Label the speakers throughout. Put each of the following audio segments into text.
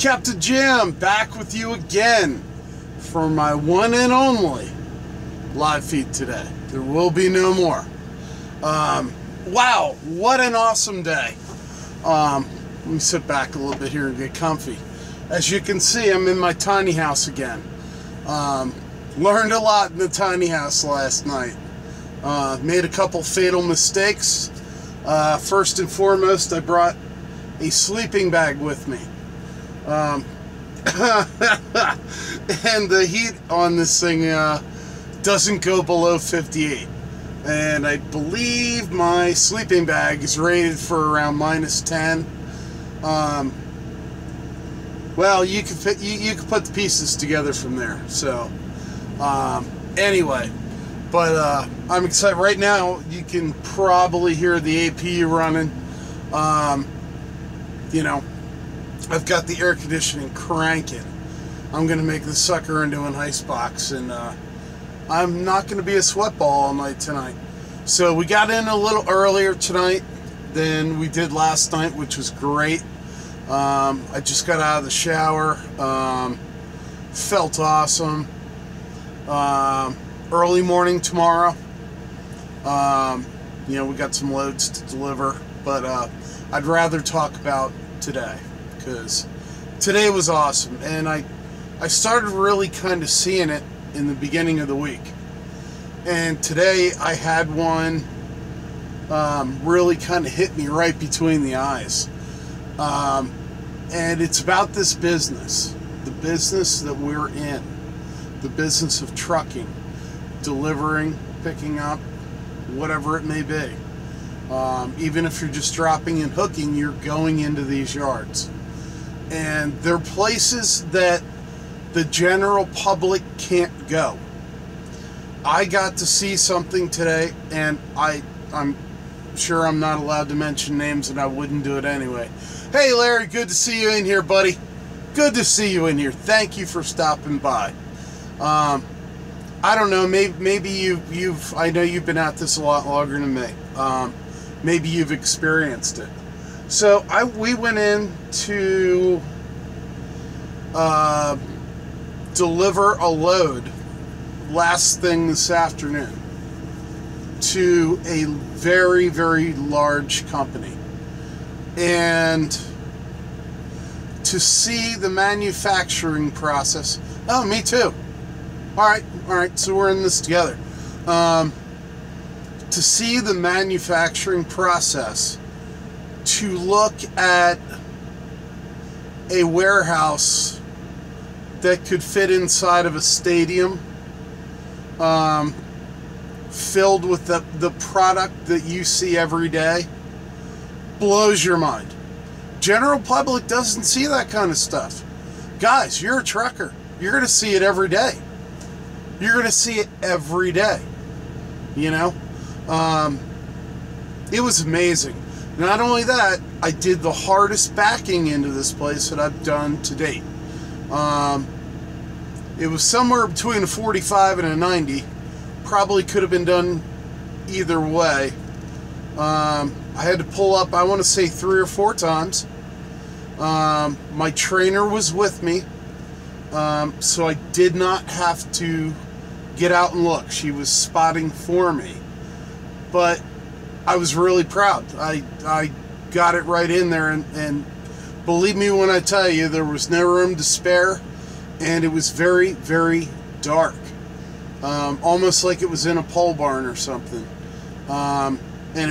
Speaker 1: Captain Jim, back with you again for my one and only live feed today. There will be no more. Wow, what an awesome day. Let me sit back a little bit here and get comfy. As you can see, I'm in my tiny house again. Learned a lot in the tiny house last night. Made a couple fatal mistakes. First and foremost, I brought a sleeping bag with me. And the heat on this thing doesn't go below 58. And I believe my sleeping bag is rated for around -10. Well, you can put the pieces together from there. So anyway, but I'm excited right now. You can probably hear the APU running. You know, I've got the air conditioning cranking. I'm gonna make this sucker into an ice box, and I'm not gonna be a sweat ball all night tonight. So we got in a little earlier tonight than we did last night, which was great. I just got out of the shower. Felt awesome. Early morning tomorrow. You know, we got some loads to deliver, but I'd rather talk about today, because today was awesome, and I started really kind of seeing it in the beginning of the week, and today I had one really kind of hit me right between the eyes. And it's about this business, the business that we're in, the business of trucking, delivering, picking up, whatever it may be. Even if you're just dropping and hooking, you're going into these yards. And they're places that the general public can't go. I got to see something today, and I'm sure I'm not allowed to mention names, and I wouldn't do it anyway. Hey Larry, good to see you in here, buddy. Good to see you in here. Thank you for stopping by. I don't know, maybe you've I know you've been at this a lot longer than me. Maybe you've experienced it. So we went in to deliver a load last thing this afternoon to a very, very large company. And to see the manufacturing process. Oh, me too. All right, so we're in this together. To see the manufacturing process, to look at a warehouse that could fit inside of a stadium, filled with the product that you see every day, blows your mind. General public doesn't see that kind of stuff. Guys, you're a trucker. You're going to see it every day. You're going to see it every day. You know? It was amazing. Not only that, I did the hardest backing into this place that I've done to date. It was somewhere between a 45 and a 90. Probably could have been done either way. I had to pull up, I want to say 3 or 4 times. My trainer was with me, so I did not have to get out and look. She was spotting for me. But I was really proud. I got it right in there, and believe me when I tell you, there was no room to spare, and it was very, very dark. Almost like it was in a pole barn or something. And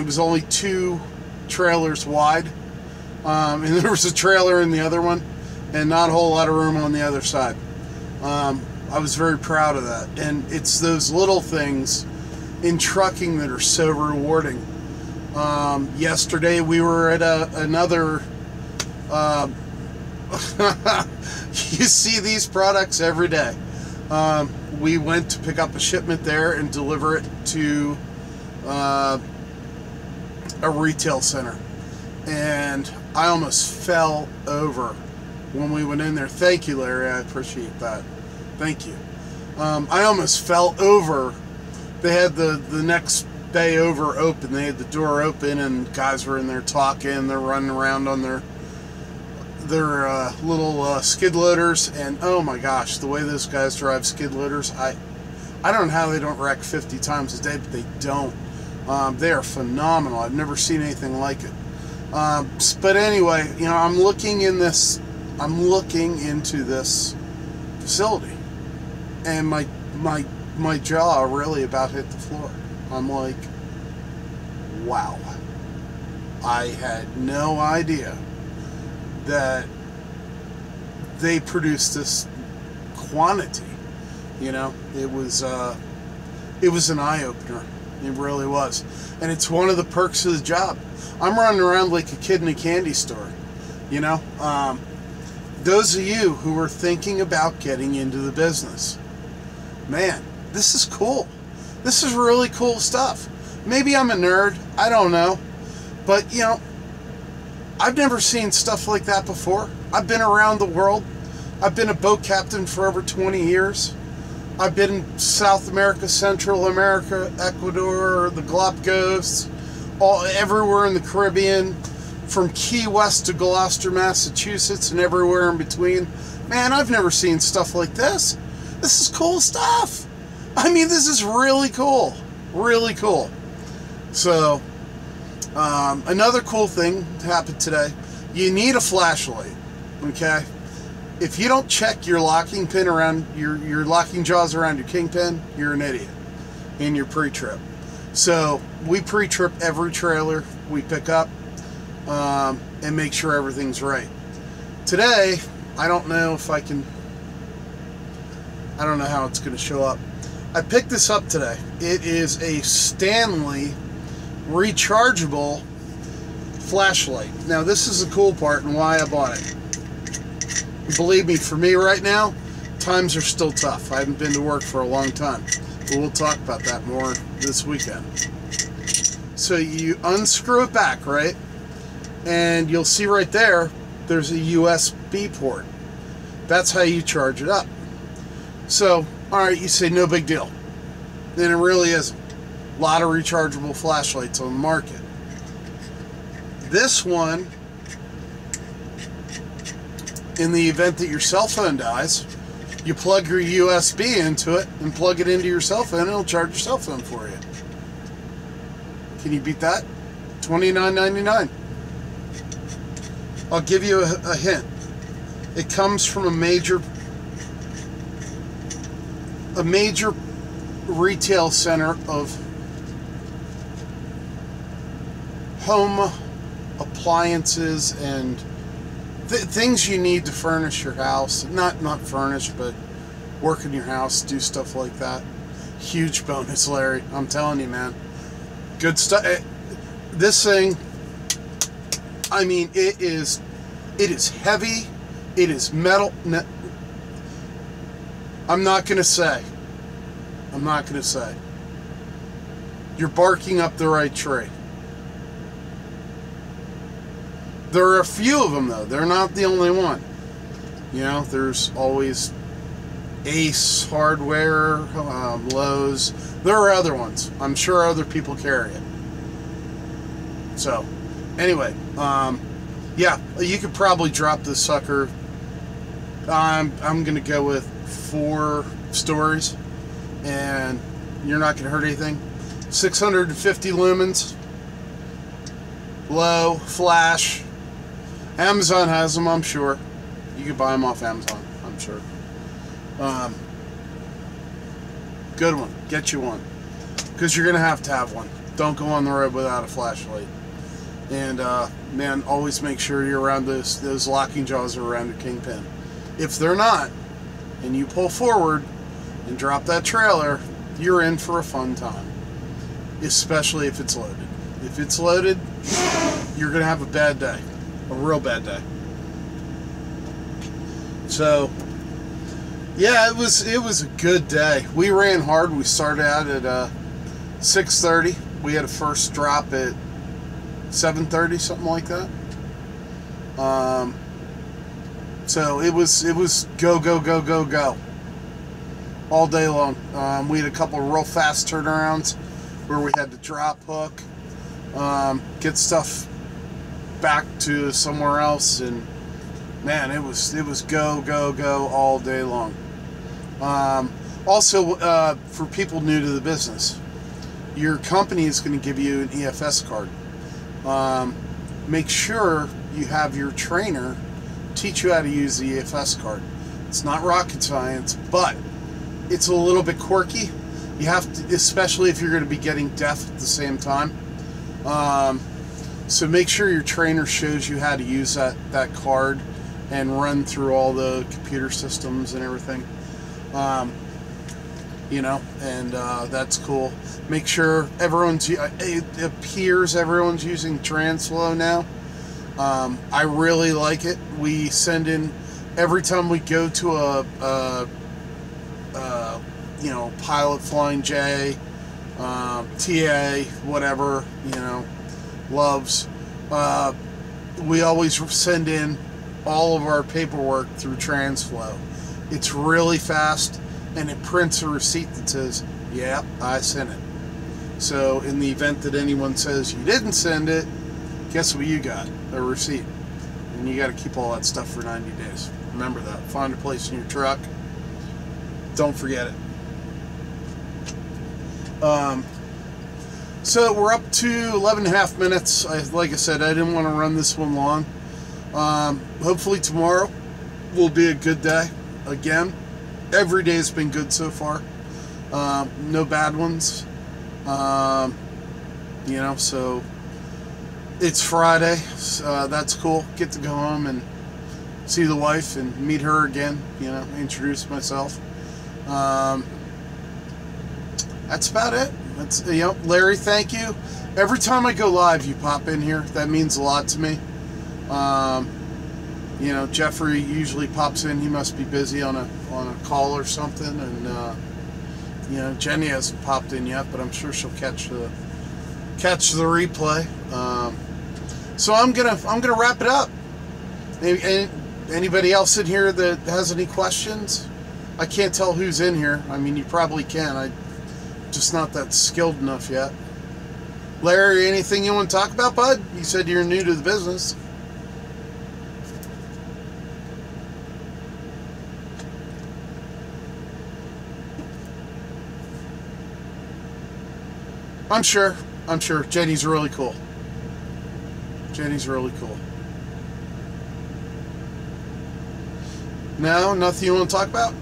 Speaker 1: it was only 2 trailers wide, and there was a trailer in the other one, and not a whole lot of room on the other side. I was very proud of that, and it's those little things in trucking that are so rewarding. Yesterday we were at another you see these products every day. We went to pick up a shipment there and deliver it to a retail center, and I almost fell over when we went in there. Thank you, Larry, I appreciate that. Thank you. I almost fell over. They had the next bay over open. They had the door open, and guys were in there talking. They're running around on their They're little skid loaders, and oh my gosh, the way those guys drive skid loaders, I don't know how they don't wreck 50 times a day, but they don't. They are phenomenal. I've never seen anything like it. But anyway, you know, I'm looking into this facility, and my jaw really about hit the floor. I'm like, wow. I had no idea that they produced this quantity. You know, it was an eye-opener. It really was. And it's one of the perks of the job. I'm running around like a kid in a candy store. You know, those of you who are thinking about getting into the business, man, this is cool. This is really cool stuff. Maybe I'm a nerd. I don't know. But, you know, I've never seen stuff like that before. I've been around the world. I've been a boat captain for over 20 years. I've been in South America, Central America, Ecuador, the Galapagos, everywhere in the Caribbean, from Key West to Gloucester, Massachusetts, and everywhere in between. Man, I've never seen stuff like this. This is cool stuff. I mean, this is really cool. Really cool. So, another cool thing happened today. You need a flashlight, okay? If you don't check your locking pin around, your locking jaws around your kingpin, you're an idiot in your pre-trip. So we pre-trip every trailer we pick up and make sure everything's right. Today, I don't know how it's going to show up. I picked this up today. It is a Stanley rechargeable flashlight. Now, this is the cool part and why I bought it. Believe me, for me right now, times are still tough. I haven't been to work for a long time, but we'll talk about that more this weekend. So you unscrew it back, right? And you'll see right there, there's a USB port. That's how you charge it up. So, alright, you say no big deal. Then it really isn't. A lot of rechargeable flashlights on the market. This one, in the event that your cell phone dies, you plug your USB into it and plug it into your cell phone and it'll charge your cell phone for you. Can you beat that? $29.99. I'll give you a hint. It comes from a major retail center of home appliances and things you need to furnish your house. Not furnish, but work in your house, do stuff like that. Huge bonus, Larry. I'm telling you, man. Good stuff. This thing, I mean, it is heavy. It is metal. I'm not going to say. You're barking up the right tree. There are a few of them, though. They're not the only one. You know, there's always Ace Hardware, Lowe's. There are other ones. I'm sure other people carry it. So, anyway, yeah, you could probably drop this sucker. I'm going to go with 4 stories, and you're not going to hurt anything. 650 lumens, low, flash. Amazon has them, I'm sure. You can buy them off Amazon, I'm sure. Good one. Get you one. Because you're going to have one. Don't go on the road without a flashlight. And, man, always make sure you're around those locking jaws are around your kingpin. If they're not, and you pull forward and drop that trailer, you're in for a fun time. Especially if it's loaded. If it's loaded, you're going to have a bad day. A real bad day. So, yeah, it was a good day. We ran hard. We started out at 6:30. We had a first drop at 7:30, something like that. So it was go all day long. We had a couple of real fast turnarounds where we had to drop hook, get stuff back to somewhere else, and man, it was go, go, go all day long. Also, for people new to the business, your company is going to give you an EFS card. Make sure you have your trainer teach you how to use the EFS card. It's not rocket science, but it's a little bit quirky. You have to, especially if you're going to be getting deaf at the same time. So make sure your trainer shows you how to use that card and run through all the computer systems and everything. You know, and that's cool. Make sure everyone's, it appears everyone's using TransFlow now. I really like it. We send in, every time we go to a you know, Pilot Flying J, TA, whatever, you know, loves, we always send in all of our paperwork through TransFlow. It's really fast, and it prints a receipt that says, yeah, I sent it. So in the event that anyone says you didn't send it, guess what you got? A receipt. And you got to keep all that stuff for 90 days. Remember that. Find a place in your truck. Don't forget it. So we're up to 11.5 minutes. Like I said, I didn't want to run this one long. Hopefully tomorrow will be a good day again. Every day has been good so far. No bad ones. You know, so it's Friday. So, that's cool. Get to go home and see the wife and meet her again. You know, introduce myself. That's about it. That's, you know, Larry, thank you. Every time I go live, you pop in here. That means a lot to me. You know, Jeffrey usually pops in. He must be busy on a call or something, and you know, Jenny hasn't popped in yet, but I'm sure she'll catch the replay. So I'm gonna wrap it up. Anybody else in here that has any questions? I can't tell who's in here. I mean, you probably can. I'm just not that skilled enough yet. Larry, anything you want to talk about, bud? You said you're new to the business. I'm sure. Jenny's really cool. Jenny's really cool. No, nothing you want to talk about?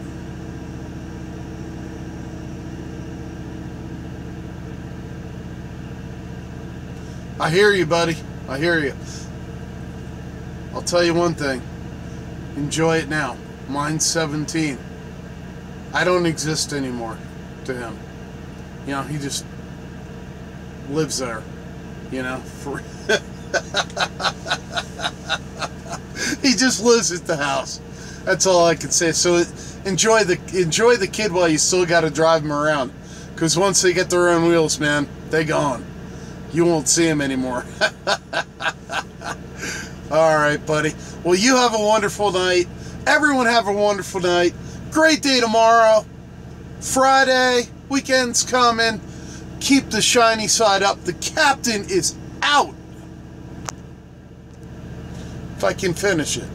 Speaker 1: I hear you, buddy. I hear you. I'll tell you one thing. Enjoy it now. Mine's 17. I don't exist anymore to him. You know, he just lives there. You know, he just lives at the house. That's all I can say. So enjoy the kid while you still got to drive him around. Because once they get their own wheels, man, they gone. You won't see him anymore. All right, buddy. Well, you have a wonderful night. Everyone have a wonderful night. Great day tomorrow. Friday. Weekend's coming. Keep the shiny side up. The captain is out. If I can finish it.